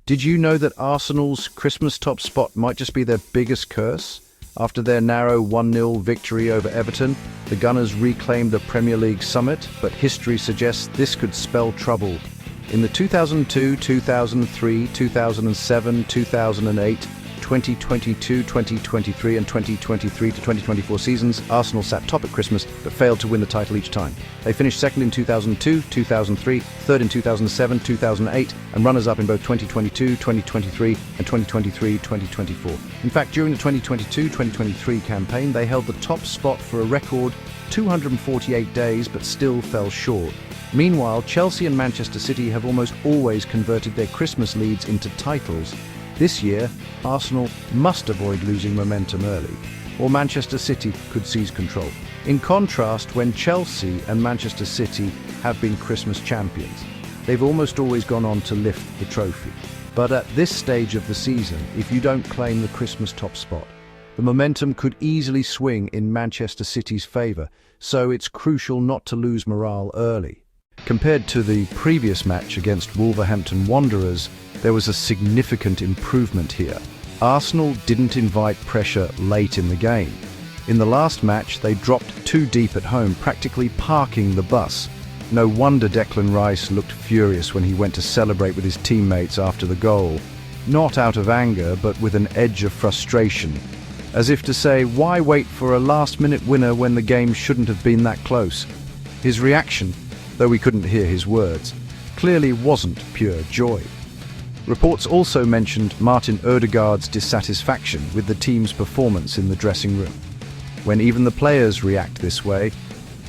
Did you know that Arsenal's Christmas top spot might just be their biggest curse? After their narrow 1-0 victory over Everton, the Gunners reclaimed the Premier League summit, but history suggests this could spell trouble. In the 2002, 2003, 2007, 2008, 2022, 2023 and 2023 to 2024 seasons, Arsenal sat top at Christmas but failed to win the title each time. They finished second in 2002, 2003, third in 2007, 2008 and runners-up in both 2022, 2023 and 2023-2024. In fact, during the 2022-2023 campaign, they held the top spot for a record 248 days but still fell short. Meanwhile, Chelsea and Manchester City have almost always converted their Christmas leads into titles. This year, Arsenal must avoid losing momentum early, or Manchester City could seize control. In contrast, when Chelsea and Manchester City have been Christmas champions, they've almost always gone on to lift the trophy. But at this stage of the season, if you don't claim the Christmas top spot, the momentum could easily swing in Manchester City's favour, so it's crucial not to lose morale early. Compared to the previous match against Wolverhampton Wanderers, there was a significant improvement here. Arsenal didn't invite pressure late in the game. In the last match, they dropped too deep at home, practically parking the bus. No wonder Declan Rice looked furious when he went to celebrate with his teammates after the goal. Not out of anger, but with an edge of frustration. As if to say, why wait for a last-minute winner when the game shouldn't have been that close? His reaction, though we couldn't hear his words, clearly wasn't pure joy. Reports also mentioned Martin Ødegaard's dissatisfaction with the team's performance in the dressing room. When even the players react this way,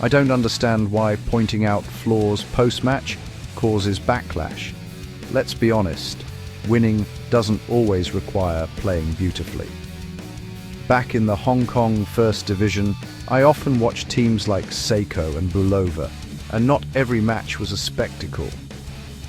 I don't understand why pointing out flaws post-match causes backlash. Let's be honest, winning doesn't always require playing beautifully. Back in the Hong Kong First Division, I often watch teams like Seiko and Bulova, and not every match was a spectacle.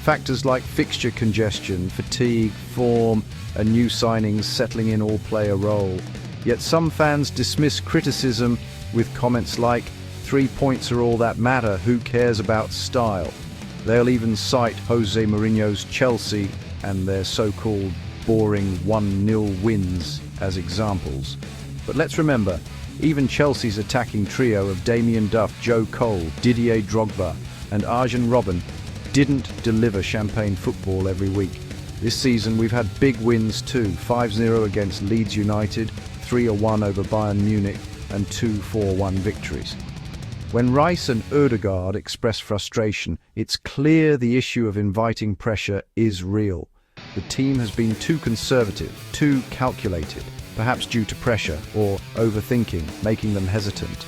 Factors like fixture congestion, fatigue, form, and new signings settling in all play a role. Yet some fans dismiss criticism with comments like, 3 points are all that matter, who cares about style? They'll even cite Jose Mourinho's Chelsea and their so-called boring 1-0 wins as examples. But let's remember, even Chelsea's attacking trio of Damien Duff, Joe Cole, Didier Drogba and Arjen Robben didn't deliver champagne football every week. This season we've had big wins too, 5-0 against Leeds United, 3-1 over Bayern Munich and 2 4-1 victories. When Rice and Ødegaard express frustration, it's clear the issue of inviting pressure is real. The team has been too conservative, too calculated, perhaps due to pressure or overthinking, making them hesitant.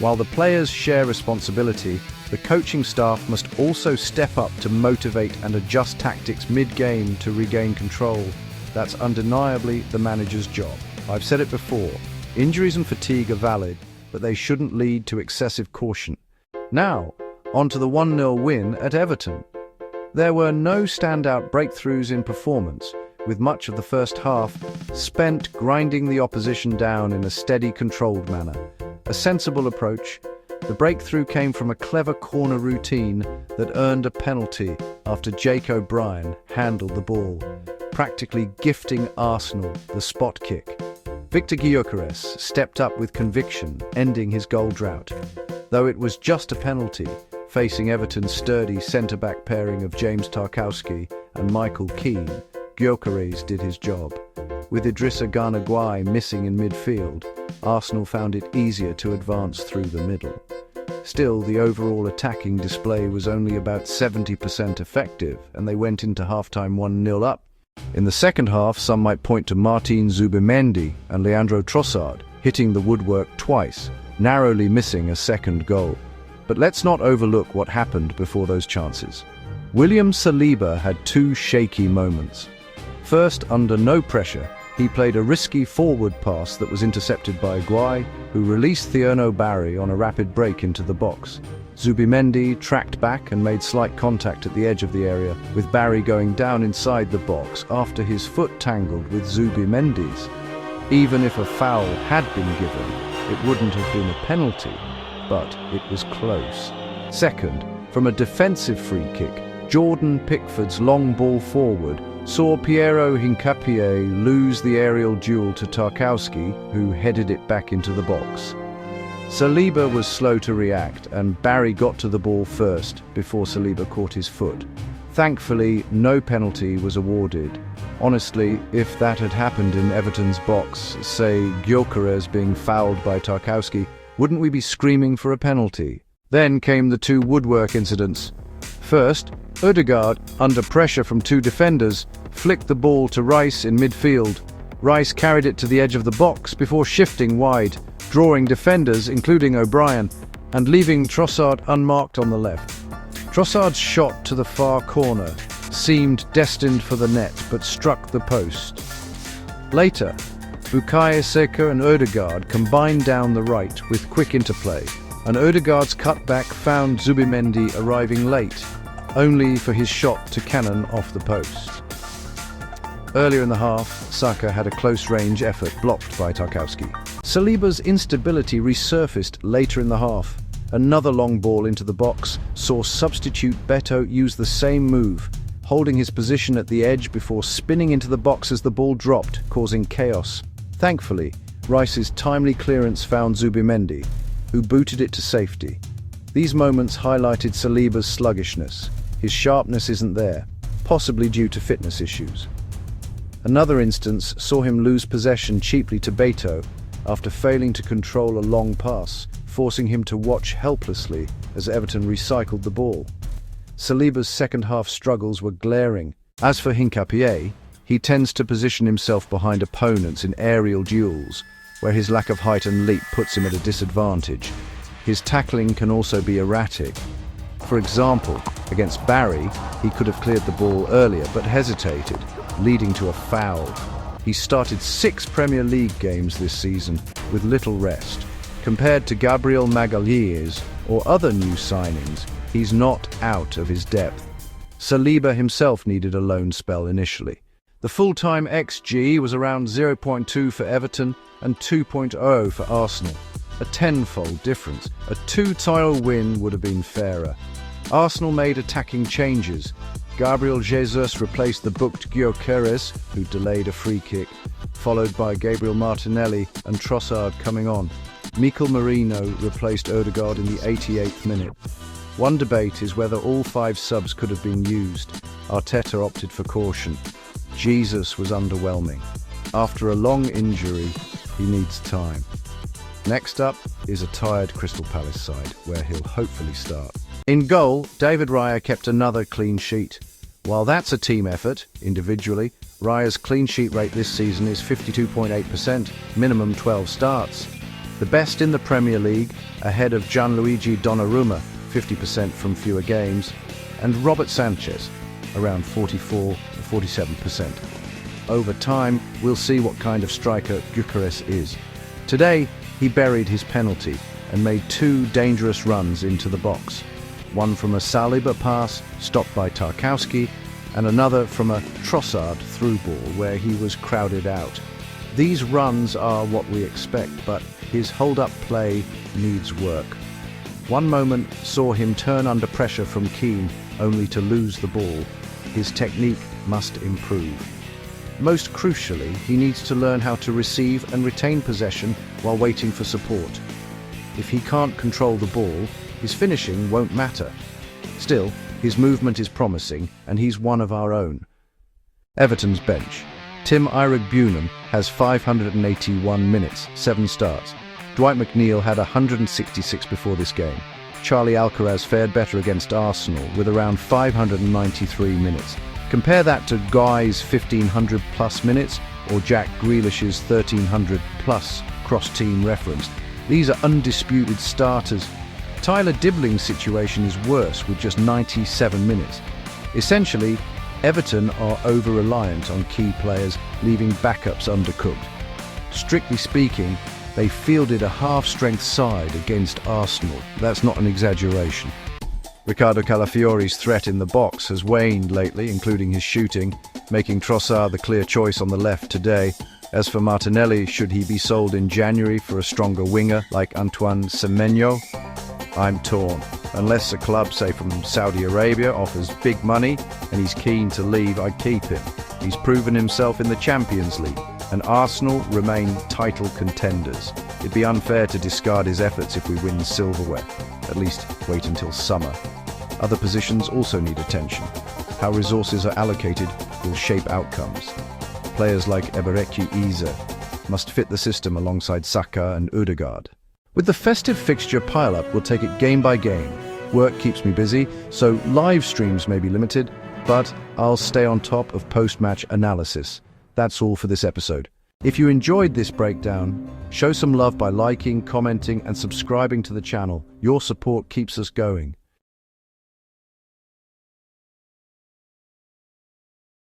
While the players share responsibility, the coaching staff must also step up to motivate and adjust tactics mid-game to regain control. That's undeniably the manager's job. I've said it before, injuries and fatigue are valid, but they shouldn't lead to excessive caution. Now, on to the 1-0 win at Everton. There were no standout breakthroughs in performance, with much of the first half spent grinding the opposition down in a steady, controlled manner. A sensible approach. The breakthrough came from a clever corner routine that earned a penalty after Jake O'Brien handled the ball, practically gifting Arsenal the spot kick. Viktor Gyökeres stepped up with conviction, ending his goal drought. Though it was just a penalty, facing Everton's sturdy centre-back pairing of James Tarkowski and Michael Keane, Gyökeres did his job. With Idrissa Gana Gueye missing in midfield, Arsenal found it easier to advance through the middle. Still, the overall attacking display was only about 70% effective, and they went into halftime 1-0 up. In the second half, some might point to Martin Zubimendi and Leandro Trossard hitting the woodwork twice, narrowly missing a second goal. But let's not overlook what happened before those chances. William Saliba had 2 shaky moments. First, under no pressure, he played a risky forward pass that was intercepted by Gueye, who released Thierno Barry on a rapid break into the box. Zubimendi tracked back and made slight contact at the edge of the area, with Barry going down inside the box after his foot tangled with Zubimendi's. Even if a foul had been given, it wouldn't have been a penalty, but it was close. Second, from a defensive free kick, Jordan Pickford's long ball forward saw Piero Hincapié lose the aerial duel to Tarkowski, who headed it back into the box. Saliba was slow to react, and Barry got to the ball first before Saliba caught his foot. Thankfully, no penalty was awarded. Honestly, if that had happened in Everton's box, say Gyökeres being fouled by Tarkowski, wouldn't we be screaming for a penalty? Then came the two woodwork incidents. First, Ødegaard, under pressure from two defenders, flicked the ball to Rice in midfield. Rice carried it to the edge of the box before shifting wide, drawing defenders, including O'Brien, and leaving Trossard unmarked on the left. Trossard's shot to the far corner seemed destined for the net, but struck the post. Later, Bukayo Saka and Ødegaard combined down the right with quick interplay, and Ødegaard's cutback found Zubimendi arriving late, only for his shot to cannon off the post. Earlier in the half, Saka had a close-range effort blocked by Tarkowski. Saliba's instability resurfaced later in the half. Another long ball into the box saw substitute Beto use the same move, holding his position at the edge before spinning into the box as the ball dropped, causing chaos. Thankfully, Rice's timely clearance found Zubimendi, who booted it to safety. These moments highlighted Saliba's sluggishness. His sharpness isn't there, possibly due to fitness issues. Another instance saw him lose possession cheaply to Beto after failing to control a long pass, forcing him to watch helplessly as Everton recycled the ball. Saliba's second-half struggles were glaring. As for Hincapié, he tends to position himself behind opponents in aerial duels, where his lack of height and leap puts him at a disadvantage. His tackling can also be erratic. For example, against Barry, he could have cleared the ball earlier but hesitated, leading to a foul. He started 6 Premier League games this season with little rest. Compared to Gabriel Magalhaes or other new signings, he's not out of his depth. Saliba himself needed a loan spell initially. The full-time XG was around 0.2 for Everton and 2.0 for Arsenal. A tenfold difference. A 2-title win would have been fairer. Arsenal made attacking changes. Gabriel Jesus replaced the booked Gyökeres, who delayed a free kick, followed by Gabriel Martinelli and Trossard coming on. Mikel Merino replaced Ødegaard in the 88th minute. One debate is whether all 5 subs could have been used. Arteta opted for caution. Jesus was underwhelming. After a long injury, he needs time. Next up is a tired Crystal Palace side, where he'll hopefully start. In goal, David Raya kept another clean sheet. While that's a team effort, individually, Raya's clean sheet rate this season is 52.8%, minimum 12 starts. The best in the Premier League, ahead of Gianluigi Donnarumma, 50% from fewer games, and Robert Sanchez, around 44 to 47%. Over time, we'll see what kind of striker Gyökeres is. Today, he buried his penalty and made 2 dangerous runs into the box. One from a Saliba pass, stopped by Tarkowski, and another from a Trossard through ball where he was crowded out. These runs are what we expect, but his hold-up play needs work. One moment saw him turn under pressure from Keane, only to lose the ball. His technique must improve. Most crucially, he needs to learn how to receive and retain possession while waiting for support. If he can't control the ball, his finishing won't matter. Still, his movement is promising, and he's one of our own. Everton's bench. Tim Iroegbunam has 581 minutes, 7 starts. Dwight McNeil had 166 before this game. Charlie Alcaraz fared better against Arsenal with around 593 minutes. Compare that to Guy's 1,500-plus minutes or Jack Grealish's 1,300-plus cross-team reference. These are undisputed starters. Tyler Dibling's situation is worse with just 97 minutes. Essentially, Everton are over-reliant on key players, leaving backups undercooked. Strictly speaking, they fielded a half-strength side against Arsenal. That's not an exaggeration. Ricardo Calafiore's threat in the box has waned lately, including his shooting, making Trossard the clear choice on the left today. As for Martinelli, should he be sold in January for a stronger winger like Antoine Semenyo? I'm torn. Unless a club, say from Saudi Arabia, offers big money and he's keen to leave, I'd keep him. He's proven himself in the Champions League, and Arsenal remain title contenders. It'd be unfair to discard his efforts if we win silverware. At least wait until summer. Other positions also need attention. How resources are allocated will shape outcomes. Players like Eze must fit the system alongside Saka and Ødegaard. With the festive fixture pile-up, we'll take it game by game. Work keeps me busy, so live streams may be limited, but I'll stay on top of post-match analysis. That's all for this episode. If you enjoyed this breakdown, show some love by liking, commenting, and subscribing to the channel. Your support keeps us going.